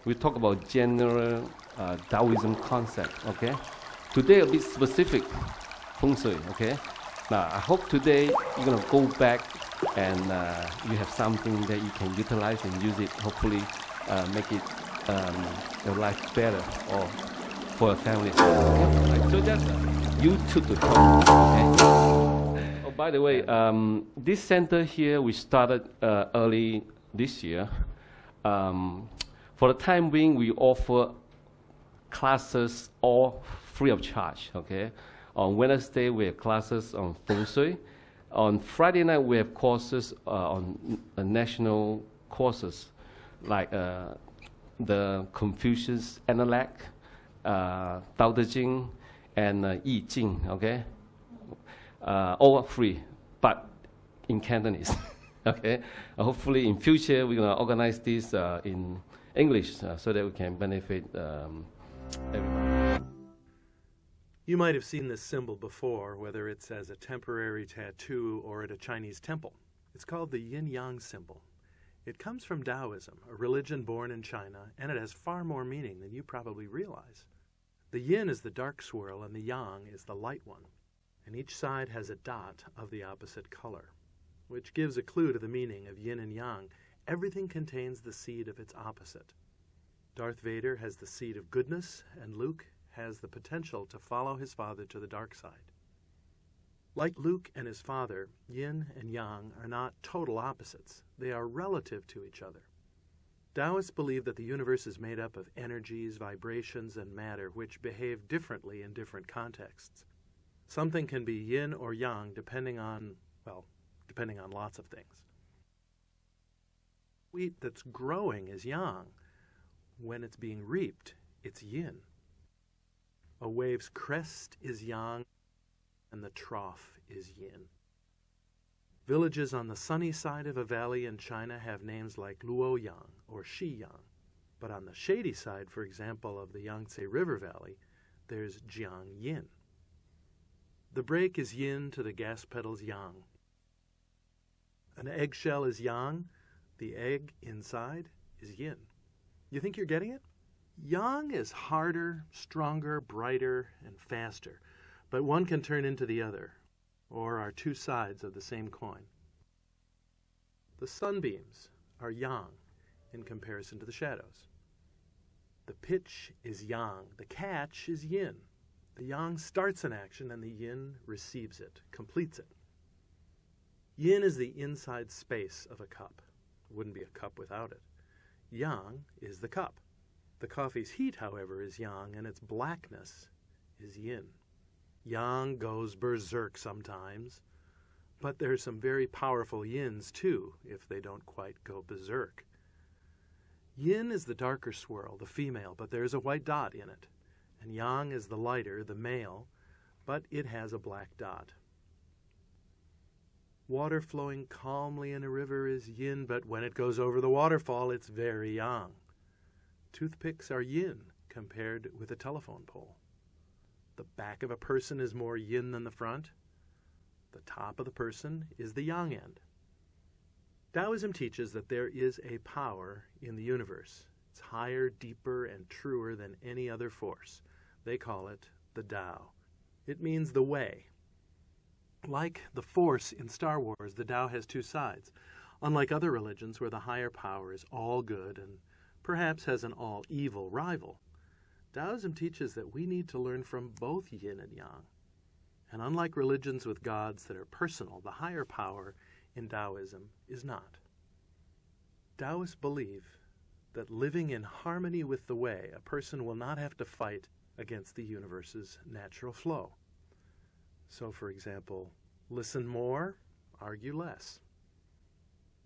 we talk about general Daoism concept, okay? Today a bit specific feng shui, okay? Now I hope today you're gonna go back and you have something that you can utilize and use it. Hopefully, make it your life better or for your family. Okay? So that's you took the talk. Okay? Oh, by the way, this center here we started early this year. For the time being, we offer classes all free of charge. Okay. On Wednesday, we have classes on feng shui. On Friday night, we have courses on national courses like the Confucius Analect, Tao Te Ching, and Yi Jing, okay? All free, but in Cantonese, okay? Hopefully in future, we're gonna organize this in English so that we can benefit everybody. You might have seen this symbol before, whether it's as a temporary tattoo or at a Chinese temple. It's called the yin-yang symbol. It comes from Daoism, a religion born in China, and it has far more meaning than you probably realize. The yin is the dark swirl and the yang is the light one, and each side has a dot of the opposite color, which gives a clue to the meaning of yin and yang. Everything contains the seed of its opposite. Darth Vader has the seed of goodness, and Luke has the potential to follow his father to the dark side. Like Luke and his father, yin and yang are not total opposites. They are relative to each other. Taoists believe that the universe is made up of energies, vibrations, and matter which behave differently in different contexts. Something can be yin or yang depending on lots of things. Wheat that's growing is yang. When it's being reaped, it's yin. A wave's crest is yang, and the trough is yin. Villages on the sunny side of a valley in China have names like Luoyang or Shiyang. But on the shady side, for example, of the Yangtze River Valley, there's Jiangyin. The brake is yin to the gas pedal's yang. An eggshell is yang. The egg inside is yin. You think you're getting it? Yang is harder, stronger, brighter, and faster, but one can turn into the other, or are two sides of the same coin. The sunbeams are yang in comparison to the shadows. The pitch is yang, the catch is yin. The yang starts an action and the yin receives it, completes it. Yin is the inside space of a cup. It wouldn't be a cup without it. Yang is the cup. The coffee's heat, however, is yang, and its blackness is yin. Yang goes berserk sometimes, but there's some very powerful yins, too, if they don't quite go berserk. Yin is the darker swirl, the female, but there's a white dot in it. And yang is the lighter, the male, but it has a black dot. Water flowing calmly in a river is yin, but when it goes over the waterfall, it's very yang. Toothpicks are yin compared with a telephone pole. The back of a person is more yin than the front. The top of the person is the yang end. Taoism teaches that there is a power in the universe. It's higher, deeper, and truer than any other force. They call it the Tao. It means the way. Like the Force in Star Wars, the Tao has two sides. Unlike other religions where the higher power is all good and perhaps has an all-evil rival, Taoism teaches that we need to learn from both yin and yang. And unlike religions with gods that are personal, the higher power in Taoism is not. Taoists believe that living in harmony with the way, a person will not have to fight against the universe's natural flow. So, for example, listen more, argue less.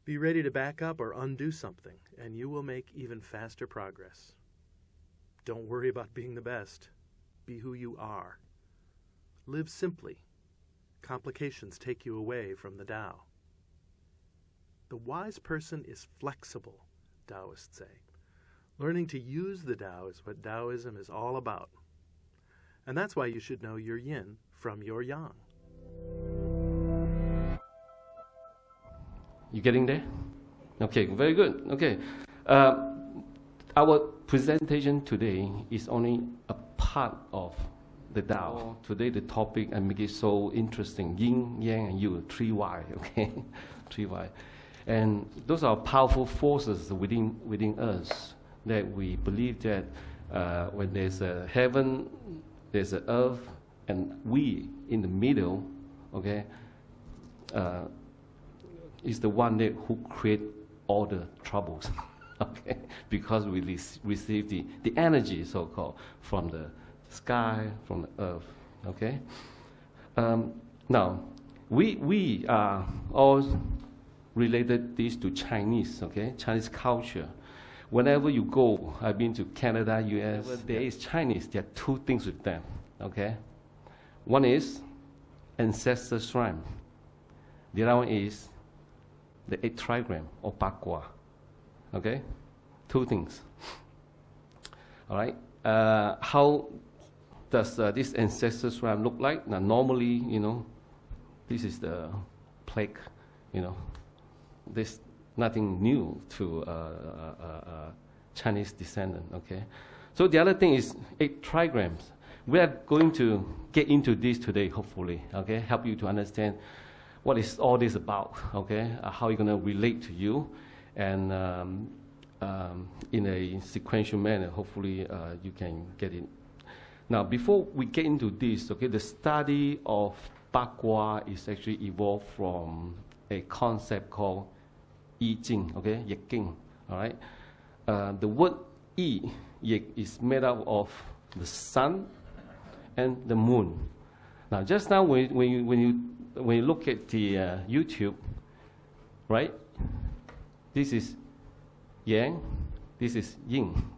Be ready to back up or undo something, and you will make even faster progress. Don't worry about being the best. Be who you are. Live simply. Complications take you away from the Tao. The wise person is flexible, Taoists say. Learning to use the Tao is what Taoism is all about. And that's why you should know your yin from your yang. You getting there? Okay, very good. Okay. Our presentation today is only a part of the Tao. Today the topic, I make it so interesting, Yin, Yang, and You, 3Y, okay? 3Y. And those are powerful forces within us that we believe that when there's a heaven, there's an earth, and we in the middle, okay, is the one that who create all the troubles, okay? Because we receive the energy, so-called, from the sky, from the earth, okay? Now, we are all related this to Chinese, okay? Chinese culture. Whenever you go, I've been to Canada, US, there is Chinese, there are two things with them, okay? One is ancestor shrine. The other one is the 8 trigram or Bakwa, okay? Two things. All right. How does this ancestor shrine look like? Now, normally, you know, this is the plaque, you know. There's nothing new to Chinese descendant, okay? So the other thing is 8 trigrams. We are going to get into this today, hopefully, okay? Help you to understand what is all this about, okay? How it's going to relate to you, and in a sequential manner, hopefully you can get it. Now, before we get into this, okay, the study of Bakwa is actually evolved from a concept called Yi Jing, okay, Ying, all right? The word Yi, Ying, is made up of the sun and the moon. Now, just now when you look at the YouTube, right? This is Yang, this is Ying,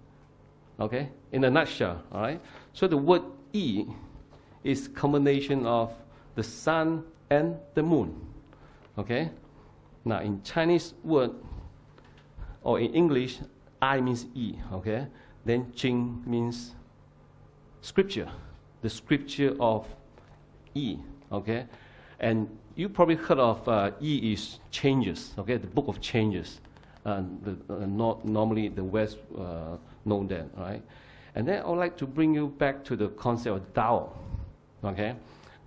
okay? In a nutshell, all right? So the word Yi is combination of the sun and the moon, okay? Now, in Chinese word, or in English, I means Yi, okay? Then Jing means scripture, the scripture of Yi, okay? And you probably heard of Yi is changes, okay? The book of changes. Normally the West know that, right? And then I would like to bring you back to the concept of Tao, okay?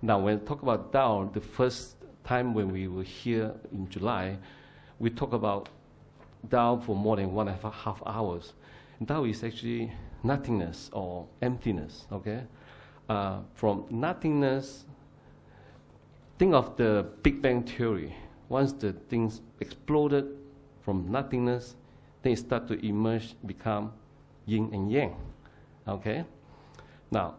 Now, when we talk about Tao, the first time when we were here in July, we talk about Tao for more than 1.5 hours. And Tao is actually nothingness or emptiness, okay? From nothingness, think of the Big Bang theory. Once the things exploded from nothingness, then it start to emerge, become yin and yang, okay? Now,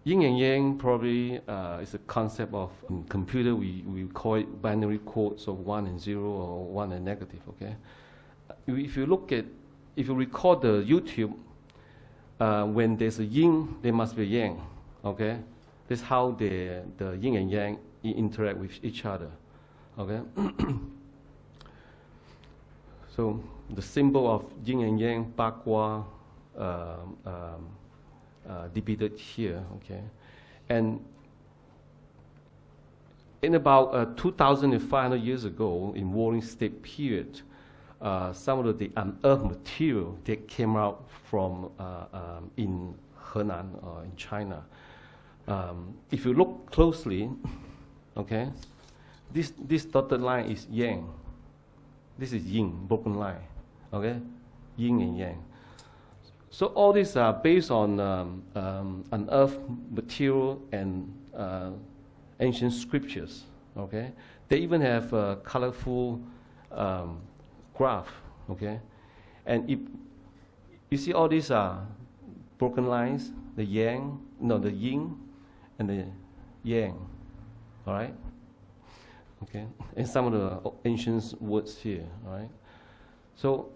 yin and yang probably is a concept of, in computer, we call it binary codes of 1 and 0 or 1 and negative, okay? If you record the YouTube, when there's a yin, there must be a yang, okay? That's how the yin and yang interact with each other, okay? So the symbol of yin and yang, Bakwa, depicted here, okay? And in about 2,500 years ago, in Warring State period, some of the unearthed material that came out from in Henan or in China. If you look closely, okay, this dotted line is yang. This is yin, broken line, okay? Yin and yang. So all these are based on unearthed material and ancient scriptures, okay? They even have a colorful graph, okay? And if you see all these are broken lines, the yang, no, the yin and the yang, all right? Okay, and some of the ancient words here, all right? So,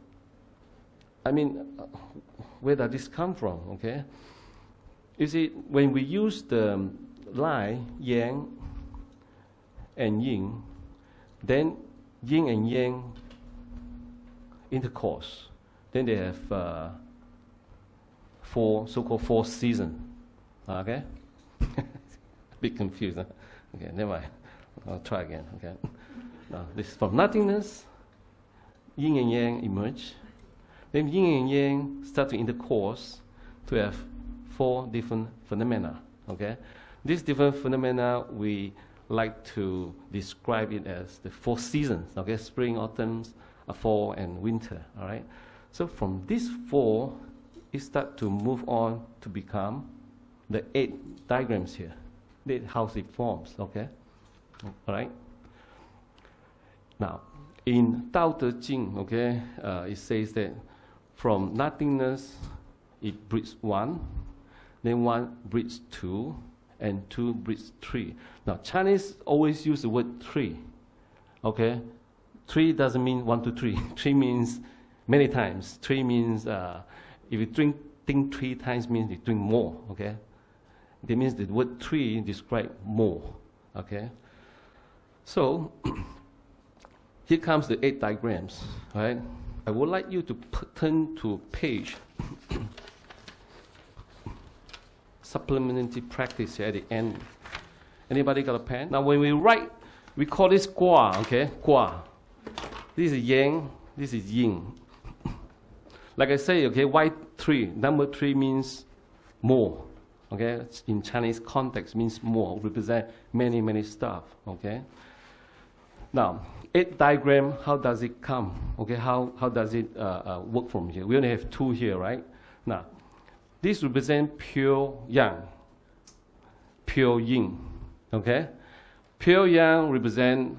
I mean, where does this come from, okay? You see, when we use the line, yang and yin, then yin and yang intercourse. Then they have so-called 4 seasons, okay? Bit confused, huh? Okay, never mind. I'll try again, okay? Now, this from nothingness, yin and yang emerge. Then yin and yang start to intercourse to have 4 different phenomena. Okay, these different phenomena we like to describe it as the 4 seasons. Okay, spring, autumn, fall, and winter. All right. So from these 4, it start to move on to become the 8 diagrams here. 8 how it forms. Okay. All right. Now, in Tao Te Ching, okay, it says that from nothingness, it breeds 1, then 1 breeds 2, and 2 breeds 3. Now, Chinese always use the word 3. Okay, 3 doesn't mean 1, 2, 3. 3 means many times. 3 means if you think 3 times means you drink more. Okay, that means the word 3 describes more. Okay, so here comes the 8 diagrams, right? I would like you to turn to page supplementary practice here at the end. Anybody got a pen? Now when we write, we call this Gua, okay? Gua. This is Yang, this is Ying. Like I say, okay, why 3? Number 3 means more, okay? In Chinese context means more, represent many, many stuff, okay? Now, 8 diagram, how does it come? Okay, how does it work from here? We only have 2 here, right? Now, this represents pure yang, pure yin. Okay, pure yang represent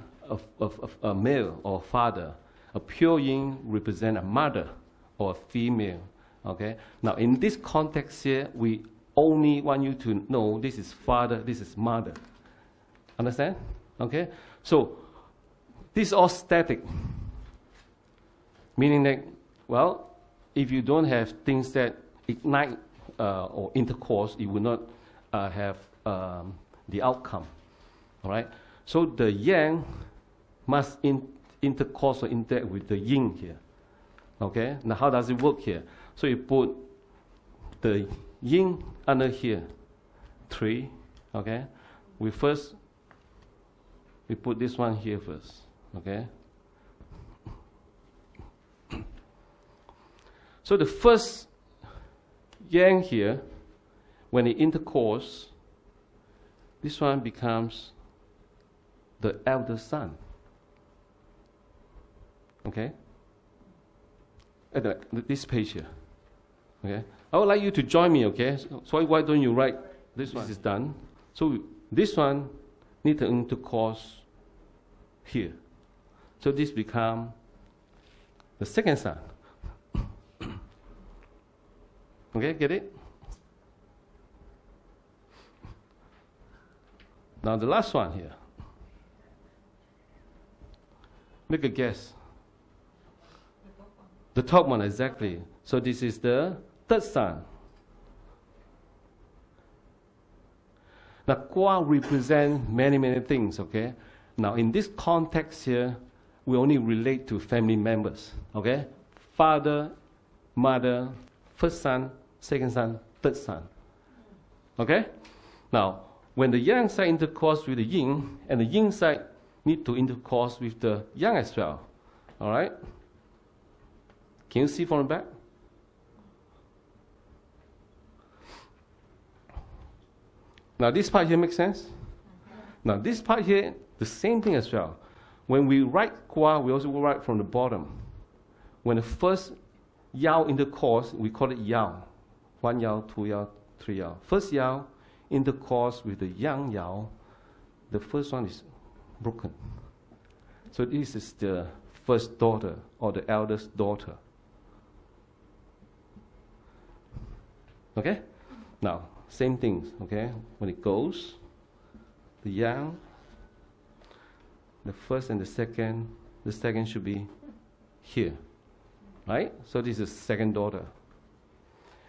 a male or a father. A pure yin represent a mother or a female. Okay. Now, in this context here, we only want you to know this is father, this is mother. Understand? Okay. So this is all static, meaning that, well, if you don't have things that ignite or intercourse, it will not have the outcome. All right. So the yang must intercourse or interact with the yin here. Okay. Now how does it work here? So you put the yin under here, 3. Okay. We put this one here first. Okay. So the first yang here, when it intercourse, this one becomes the elder son. Okay? At this page here. Okay? I would like you to join me, okay? So why don't you write this one is done. So this one needs to intercourse here. So this becomes the second son. Okay, get it? Now the last one here. Make a guess. The top one, exactly. So this is the third son. Now Gua represents many, many things, okay? Now in this context here, we only relate to family members, okay? Father, mother, first son, second son, third son. Okay? Now, when the yang side intercourse with the yin, and the yin side need to intercourse with the yang as well. All right? Can you see from the back? Now, this part here makes sense? Now, this part here, the same thing as well. When we write Gua, we also write from the bottom. When the first Yao intercourse, we call it Yao. 1 Yao, 2 Yao, 3 Yao. First Yao intercourse with the Yang Yao. The first one is broken. So this is the first daughter or the eldest daughter. Okay? Now, same things, okay? When it goes, the Yang, the first and the second should be here. Right? So this is second daughter.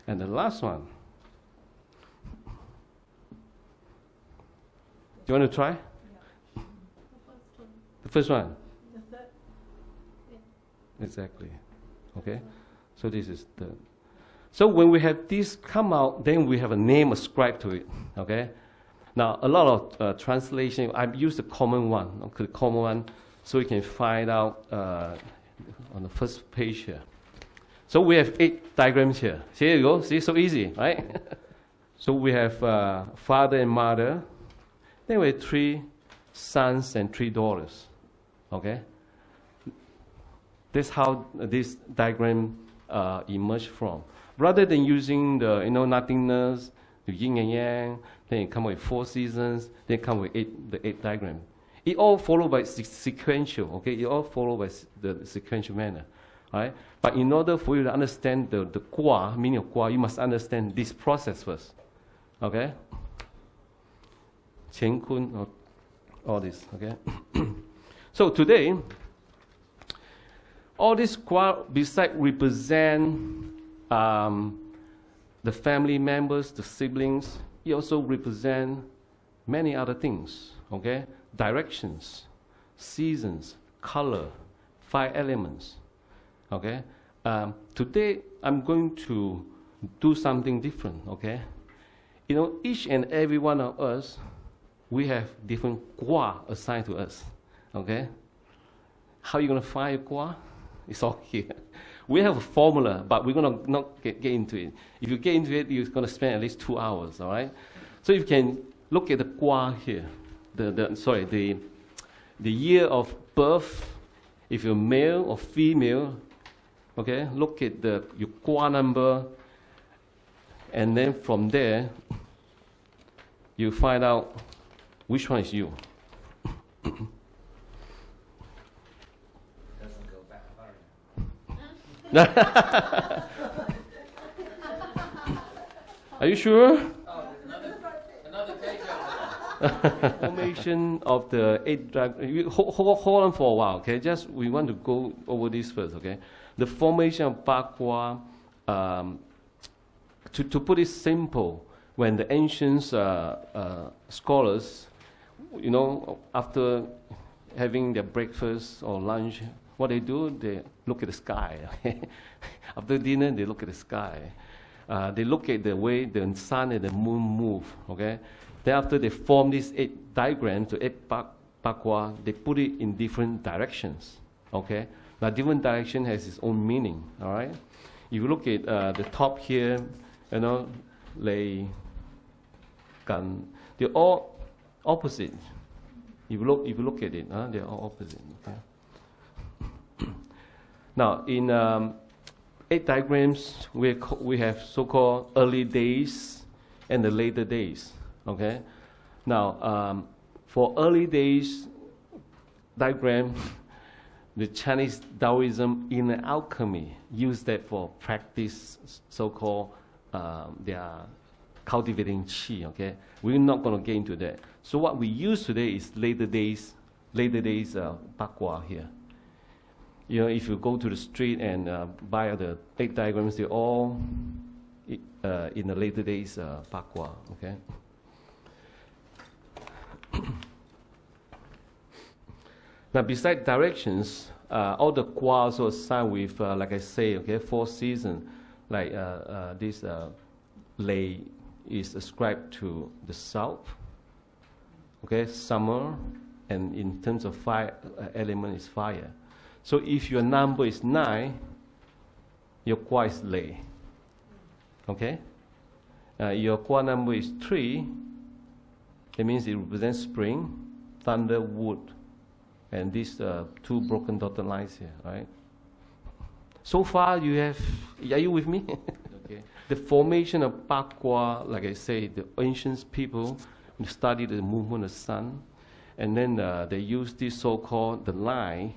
And the last one. Do you want to try? Yeah. The first one. The third. Yeah. Exactly. Okay? So this is the... So when we have this come out, then we have a name ascribed to it. Okay? Now, a lot of translation, I've used the common one. Okay, the common one, so you can find out on the first page here. So we have 8 diagrams here. Here you go. See, so easy, right? So we have father and mother. Then we have 3 sons and 3 daughters. Okay? That's how this diagram emerged from. Rather than using the nothingness, the yin and yang, then it come with 4 seasons, then come with the 8 diagram. It all followed by sequential, okay? It all followed by the sequential manner, right? But in order for you to understand the Gua, meaning of Gua, you must understand this process first, okay? Qian Kun, all this, okay? So today, all this Gua, besides represent the family members, the siblings, it also represent many other things, okay? Directions, seasons, color, 5 elements, okay? Today, I'm going to do something different, okay? Each and every one of us, we have different Gua assigned to us, okay? How are you going to find a Gua? It's all here. We have a formula, but we're going to not get into it. If you get into it, you're going to spend at least 2 hours, all right? So you can look at the Gua here. The year of birth, if you're male or female, okay, look at your Gua number, and then from there, you find out which one is you. Are you sure? Another takeover. Formation of the 8 diagrams. Hold on for a while, okay? We want to go over this first, okay? The formation of Bagua, to put it simple, when the ancient scholars, after having their breakfast or lunch, what they do, they look at the sky. After dinner, they look at the sky. They look at the way the sun and the moon move, okay? Then after they form these 8 diagrams, the 8 Bagua, they put it in different directions, okay? Now, different direction has its own meaning, all right? If you look at the top here, Lei, Gan, they're all opposite. If you look at it, they're all opposite, okay? Now, in 8 diagrams, we have so-called early days and the later days, okay? Now, for early days diagram, the Chinese Daoism in alchemy use that for practice, so-called their cultivating qi, okay? We're not going to get into that. So what we use today is later days Bagua here. If you go to the street and buy the 8 diagrams, they're all in the later days Bagua, okay? Now, besides directions, all the Gua also assigned with, like I say, okay, 4 seasons. Like this Lei is ascribed to the south, okay, summer, and in terms of fire, element is fire. So if your number is 9, your Gua is Lei. Okay? Your Gua number is 3, that means it represents spring, thunder, wood, and these 2 broken dotted lines here, right? So far, are you with me? Okay. The formation of Bagua, like I say, the ancient people studied the movement of the sun, and then they use this so-called the line.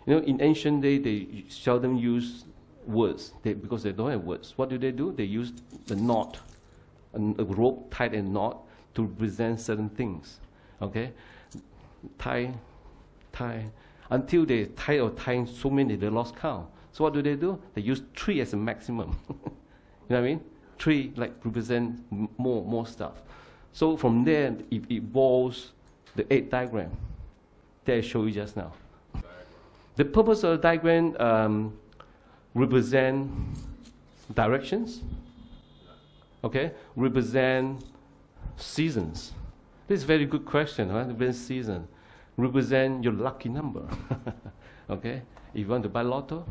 In ancient day, they seldom use words because they don't have words. What do? They use the knot, a rope tied in a knot to represent certain things. Okay, tie, until they tie so many they lost count. So what do? They use 3 as a maximum. You know what I mean? 3 like represent more stuff. So from there, it evolves the 8 diagram that I showed you just now. The purpose of the diagram represent directions, okay? Represent seasons. This is a very good question, right? Represent season. Represent your lucky number, okay? If you want to buy lotto,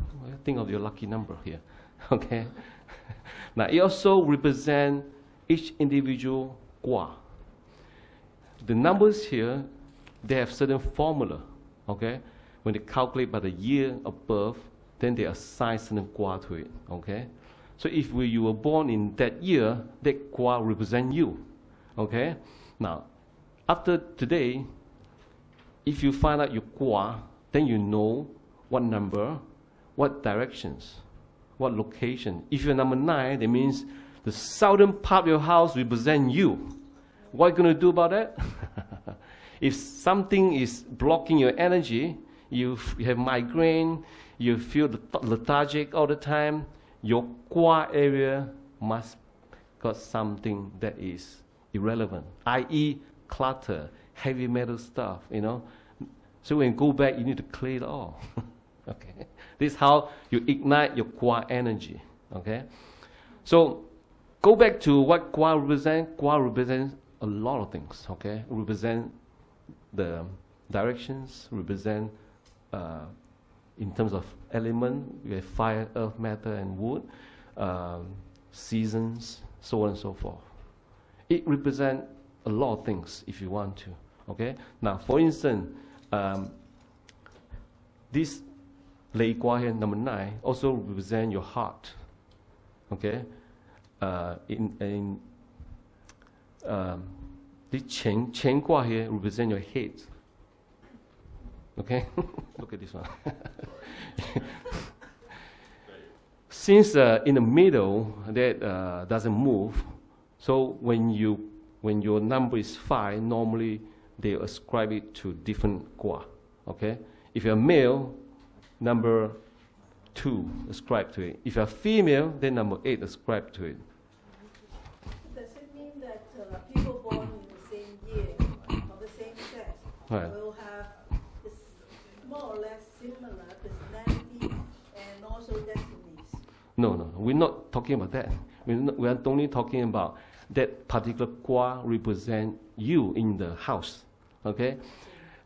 think of your lucky number here. Okay. Now it also represents each individual gua. The numbers here, they have certain formula. Okay. When they calculate by the year of birth, then they assign certain gua to it. Okay. So if you were born in that year, that gua represents you. Okay. Now, after today, if you find out your gua, then you know what number, what directions, what location. If you're number 9, that means the southern part of your house represents you. What are you going to do about that? If something is blocking your energy, you have migraine, you feel lethargic all the time, your gua area must got something that is irrelevant, i.e. clutter, heavy metal stuff, you know. So when you go back, you need to clear it all. Okay. This is how you ignite your gua energy. Okay. So go back to what gua represents. Gua represents a lot of things. Okay. Represent the directions, represent in terms of element, we have fire, earth, matter, and wood, seasons, so on and so forth. It represents a lot of things if you want to. Okay. Now, for instance, this Lei Gua here, number 9, also represents your heart. Okay. This Qian Gua here represents your head. Okay. Look at this one. Since in the middle that doesn't move, so when your number is 5, normally they ascribe it to different gua. Okay. If you're male, number 2 ascribe to it. If you're female, then number 8 ascribe to it. Does it mean that people born in the same year of the same sex will have this more or less similar personality and also destinies? No. We're not talking about that. We are only talking about that particular gua represent you in the house. Okay?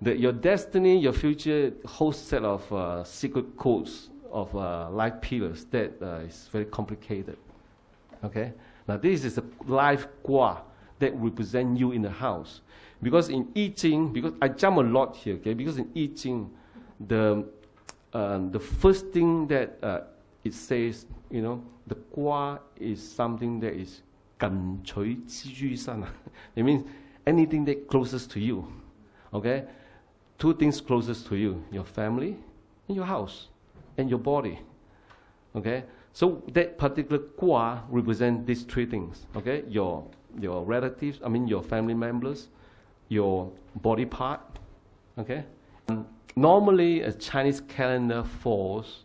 Your destiny, your future, whole set of secret codes of life pillars, that is very complicated. Okay? Now this is a life gua that represent you in the house. Because in I Ching, because I jump a lot here, okay? Because in I Ching, the first thing that it says, you know, the gua is something that is 緊隨之身. It means anything that closest to you. Okay? 2 things closest to you: your family, and your house, and your body. Okay? So that particular gua represents these 3 things. Okay? Your relatives, I mean your family members, your body part. Okay? Normally a Chinese calendar falls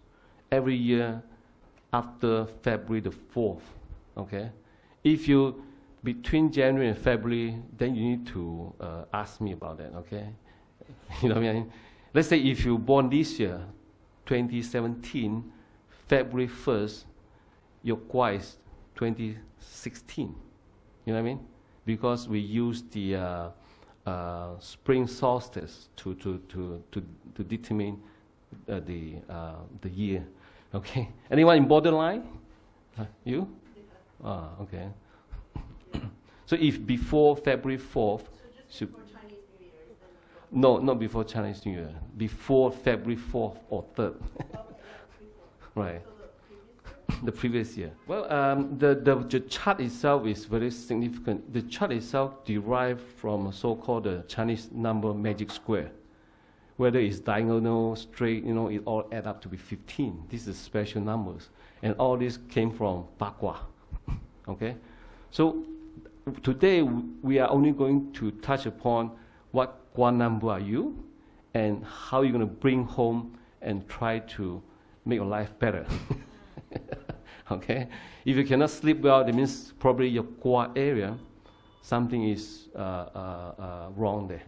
every year after February the 4th. Okay? If you between January and February, then you need to ask me about that. Okay? You know what I mean? Let's say if you born this year, 2017, February 1st, your gua is 2016. You know what I mean? Because we use the spring solstice to determine the year. Okay. Anyone in borderline? You? Ah, okay. So if before February 4th, So just before Chinese New Year? no, not before Chinese New Year. Before February 4th or 3rd. Right. So The previous year. Well, the chart itself is very significant. The chart itself derived from a so-called Chinese number magic square. Whether it's diagonal, straight, you know, it all add up to be 15. These are special numbers. And all this came from Bagua. Okay? So today we are only going to touch upon what gua number are you and how you're going to bring home and try to make your life better. Okay? If you cannot sleep well, that means probably your gua area, something is wrong there.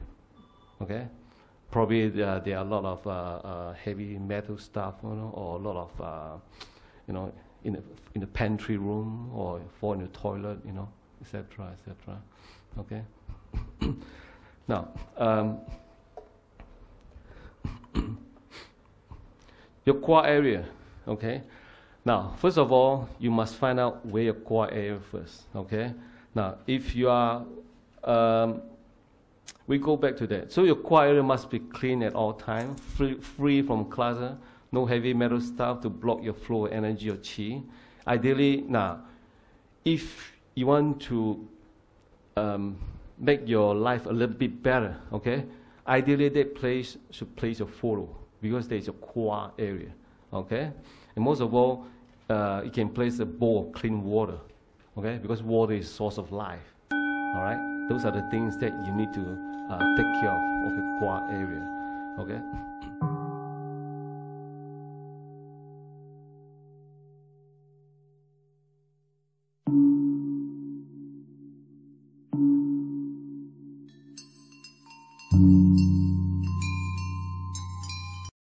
Okay? Probably there are a lot of heavy metal stuff, you know, or a lot of, you know, in the pantry room or fall in the toilet, you know, etc., etc. Okay? Now, your gua area, okay? Now, first of all, you must find out where your core area first, okay? Now, if you are, we go back to that. So your core area must be clean at all times, free from clutter, no heavy metal stuff to block your flow of energy or chi. Ideally, now, if you want to make your life a little bit better, okay? Ideally, that place should place your photo because there's a core area, okay? And most of all, you can place a bowl of clean water, okay? Because water is source of life, all right? Those are the things that you need to take care of your core area, okay?